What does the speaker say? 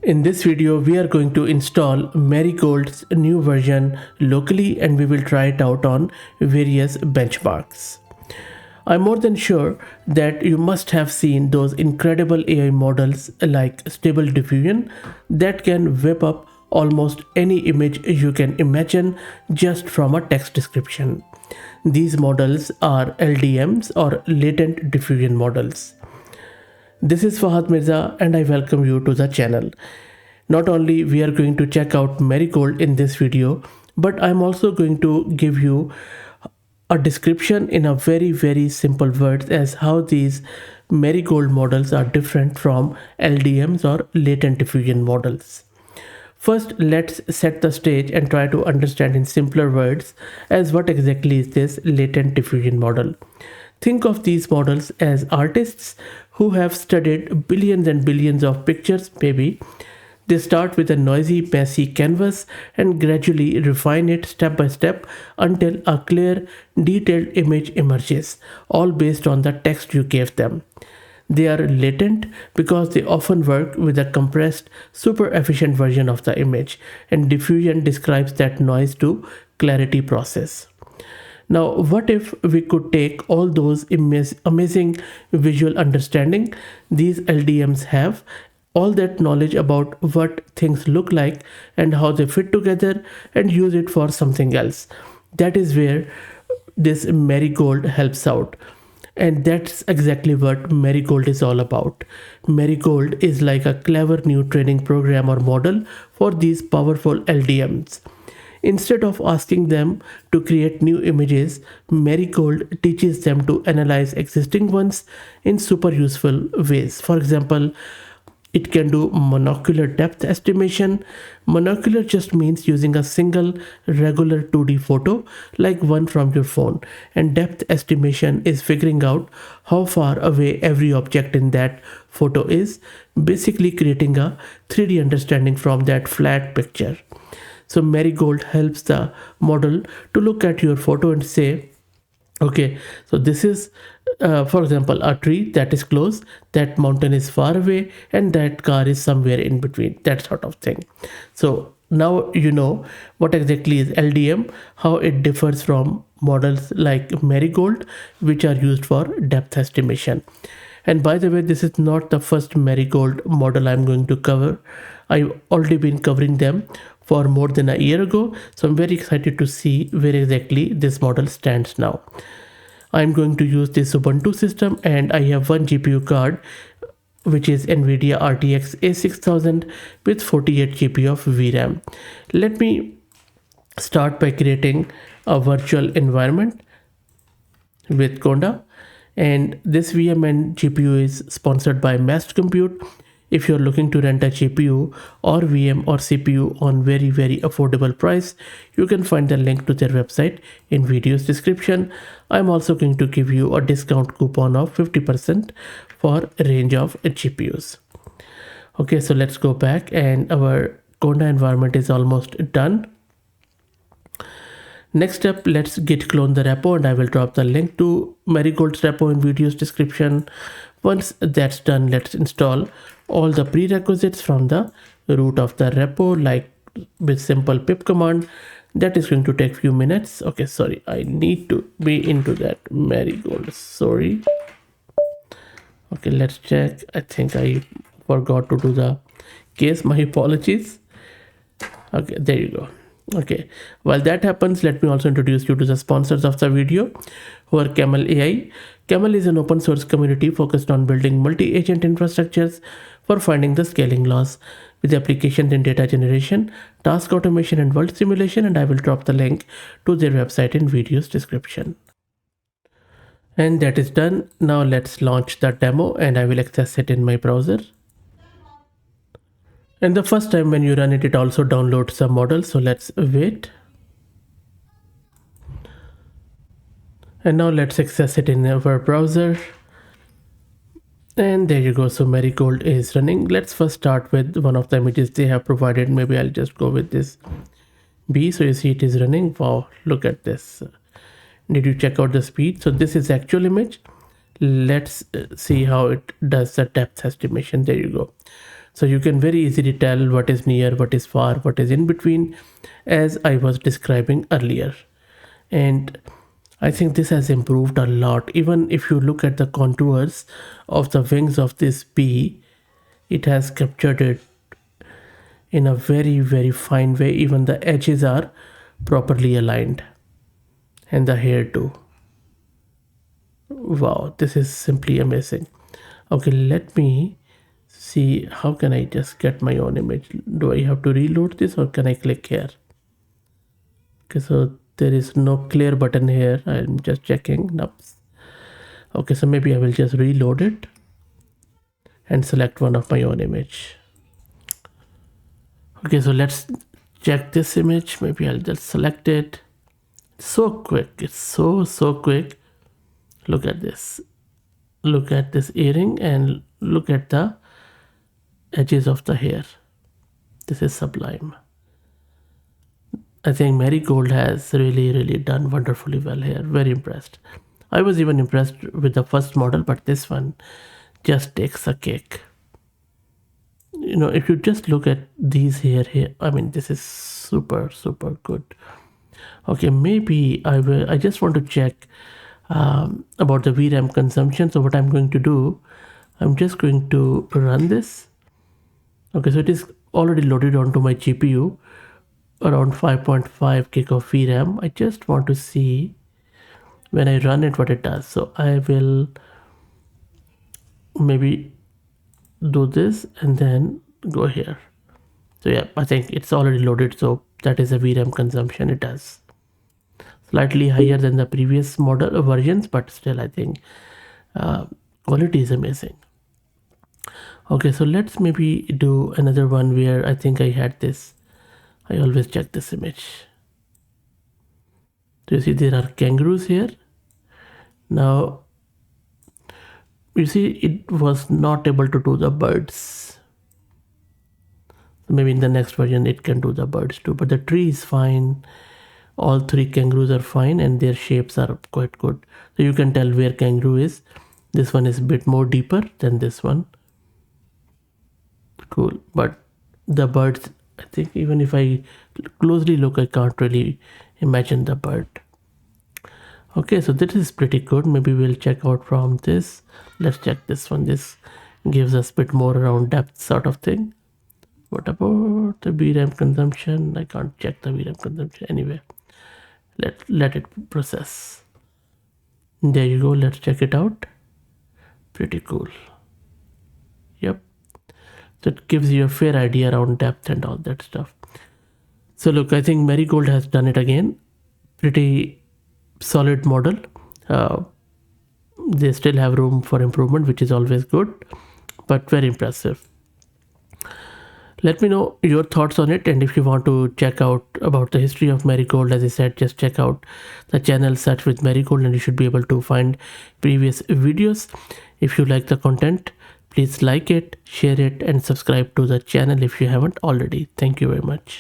In this video, we are going to install Marigold's new version locally and we will try it out on various benchmarks. I'm more than sure that you must have seen those incredible AI models like Stable Diffusion that can whip up almost any image you can imagine just from a text description. These models are LDMs or latent diffusion models. This is Fahad Mirza and I welcome you to the channel. Not only we are going to check out Marigold in this video, but I'm also going to give you a description in a very simple words as how these Marigold models are different from LDMs or latent diffusion models. First, let's set the stage and try to understand in simpler words as what exactly is this latent diffusion model. Think of these models as artists who have studied billions and billions of pictures maybe. They start with a noisy, messy canvas and gradually refine it step by step until a clear, detailed image emerges, all based on the text you gave them. They are latent because they often work with a compressed, super efficient version of the image, and diffusion describes that noise to clarity process. Now, what if we could take all those amazing visual understanding these LDMs have, all that knowledge about what things look like and how they fit together, and use it for something else? That is where this Marigold helps out. And that's exactly what Marigold is all about. Marigold is like a clever new training program or model for these powerful LDMs. Instead of asking them to create new images, Marigold teaches them to analyze existing ones in super useful ways. For example, it can do monocular depth estimation. Monocular just means using a single regular 2D photo like one from your phone, and depth estimation is figuring out how far away every object in that photo is, basically creating a 3D understanding from that flat picture. So Marigold helps the model to look at your photo and say, okay, so this is for example a tree that is close, that mountain is far away, and that car is somewhere in between, that sort of thing. So now you know what exactly is LDM, how it differs from models like Marigold which are used for depth estimation. And by the way, this is not the first Marigold model I'm going to cover. I've already been covering them for more than a year ago, so I'm very excited to see where exactly this model stands now. I'm going to use this Ubuntu system and I have one GPU card which is NVIDIA RTX A6000 with 48 GB of VRAM. Let me start by creating a virtual environment with Conda, and this VM and GPU is sponsored by Massed Compute. If you're looking to rent a GPU or VM or CPU on very affordable price, you can find the link to their website in video's description. I'm also going to give you a discount coupon of 50% for a range of GPUs. Okay, so let's go back, and our Conda environment is almost done. Next up, let's git clone the repo, and I will drop the link to Marigold's repo in video's description. Once that's done, let's install all the prerequisites from the root of the repo, like with simple pip command. That is going to take few minutes. Okay, sorry, I need to be into that Marigold, sorry. Okay, let's check. I think I forgot to do the case, my apologies. Okay, there you go. Okay, while that happens, let me also introduce you to the sponsors of the video, who are Camel AI. Camel is an open source community focused on building multi-agent infrastructures for finding the scaling laws with applications in data generation, task automation, and world simulation, and I will drop the link to their website in video's description. And that is done. Now let's launch the demo and I will access it in my browser. And the first time when you run it, it also downloads the model. So let's wait. And now let's access it in our browser. And there you go. So Marigold is running. Let's first start with one of the images they have provided. Maybe I'll just go with this B. So you see it is running. Wow, look at this. Did you check out the speed? So this is actual image. Let's see how it does the depth estimation. There you go. So you can very easily tell what is near, what is far, what is in between, as I was describing earlier. And I think this has improved a lot. Even if you look at the contours of the wings of this bee, it has captured it in a very, very fine way. Even the edges are properly aligned, and the hair too. Wow, this is simply amazing. Okay, let me see, how can I just get my own image? Do I have to reload this, or can I click here? Okay, so there is no clear button here. I'm just checking. Nope. Okay, so maybe I will just reload it and select one of my own image. Okay, so let's check this image. Maybe I'll just select it. So quick. It's so quick. Look at this. Look at this earring and look at the edges of the hair. This is sublime. I think Marigold has really done wonderfully well here. Very impressed. I was even impressed with the first model, but this one just takes a cake. You know, if you just look at these here, I mean, this is super good. Okay, maybe I just want to check about the VRAM consumption. So what I'm going to do, I'm just going to run this. Okay, so it is already loaded onto my GPU, around 5.5 gig of VRAM. I just want to see when I run it what it does. So I will maybe do this and then go here. So yeah, I think it's already loaded, so that is a VRAM consumption. It does slightly higher than the previous model versions, but still I think quality is amazing. Okay, so let's maybe do another one where I think I had this. I always check this image. Do you see there are kangaroos here? Now you see it was not able to do the birds. Maybe in the next version it can do the birds too, but the tree is fine. All three kangaroos are fine and their shapes are quite good. So you can tell where kangaroo is. This one is a bit more deeper than this one. Cool. But the birds, I think even if I closely look, I can't really imagine the bird. Okay, so this is pretty good. Maybe we'll check out from this. Let's check this one. This gives us a bit more around depth sort of thing. What about the VRAM consumption? I can't check the VRAM consumption anyway. Let it process. There you go. Let's check it out. Pretty cool. Yep. So it gives you a fair idea around depth and all that stuff. So look, I think Marigold has done it again. Pretty solid model. They still have room for improvement, which is always good, but very impressive. Let me know your thoughts on it, and if you want to check out about the history of Marigold, as I said, just check out the channel Search with Marigold and you should be able to find previous videos. If you like the content, please like it, share it and subscribe to the channel if you haven't already. Thank you very much.